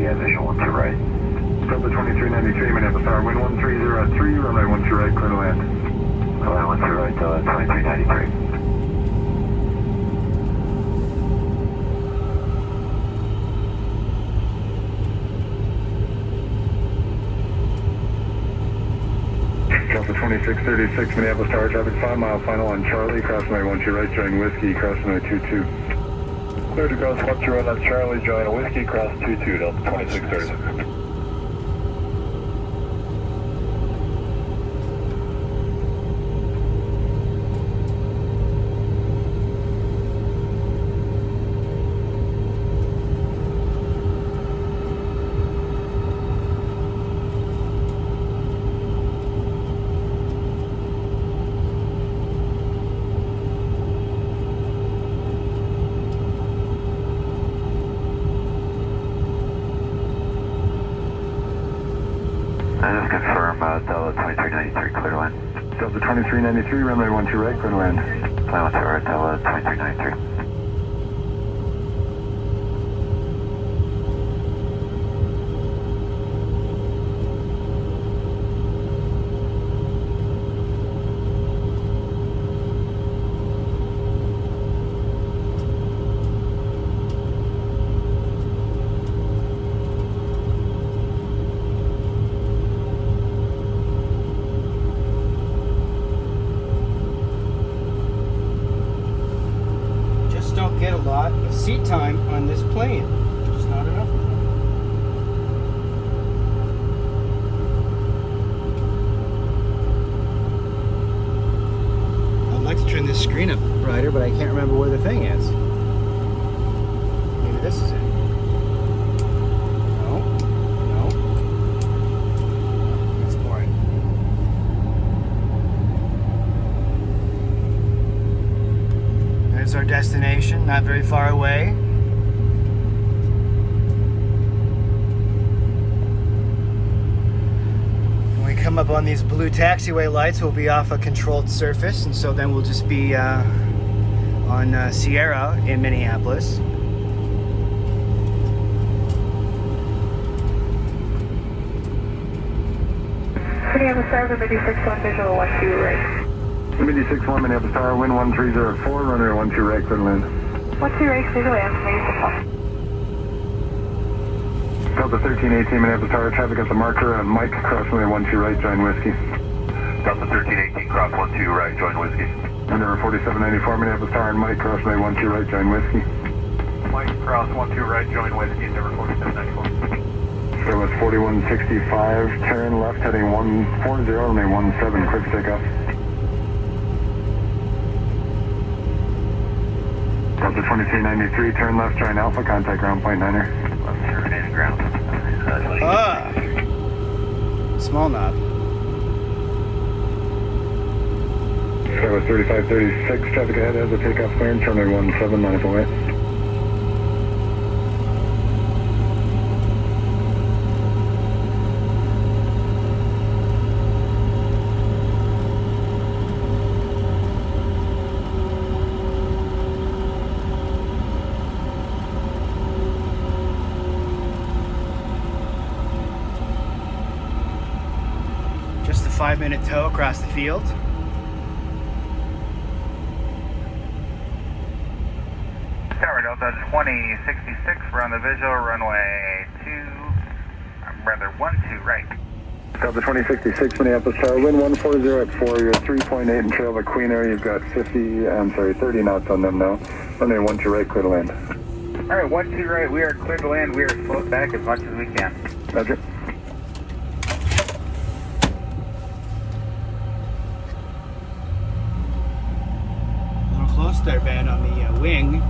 the visual 1 to right. Delta 2393, Minneapolis Tower, wind 1303, runway 12 right, clear to land. Runway 1 to right, 2393. Delta 2636, Minneapolis Tower, traffic 5 mile final on Charlie, cross runway 12 right, join Whiskey, cross runway 22. Clear to cross 12 right on Charlie, join Whiskey, cross 22, Delta 2636. Just confirm Delta 2393, clear to land. Delta 2393, runway 12 right, clear to land. Runway 1 to right, Delta 2393. Don't get a lot of seat time on this plane. Just not enough of them. I'd like to turn this screen up brighter, but I can't remember where the thing is. Maybe this is it. No. No. That's boring. There's our destination, not very far away. When we come up on these blue taxiway lights, we'll be off a controlled surface, and so then we'll just be on Sierra in Minneapolis. Minneapolis Tower, Liberty 61, visual 1 2 right. Liberty 61, Minneapolis Tower, wind 1304, runway 12 right, clear to land. 1 2 right, clear to land, Delta 1318, Minneapolis Tower, traffic at the marker, Mike, cross runway 12 right, join Whiskey. Delta 1318, cross 12 right, join Whiskey. Number 4794, Minneapolis Tower, and Mike, cross runway 12 right, join Whiskey. Mike, cross 12 right, join Whiskey, number 4794. There was 4165, turn left heading 140, runway 17, quick takeoff. Delta 2393, turn left, join Alpha, contact ground point 9er. Left terminating ground. Small knob. That was 3536, traffic ahead has a takeoff clearance, runway 17, manifold right. Just a 5-minute tow across the field. Tower Delta 2066, we're on the visual, runway 12 right. Delta 2066, Minneapolis Tower, wind 140 at 4, you're 3.8 and trail of a Queen Air, you've got 30 knots on them now. Runway 12 right, clear to land. Alright, 12 right, we are clear to land, we are slowed back as much as we can. Roger. A little close there, Ben, on the wing.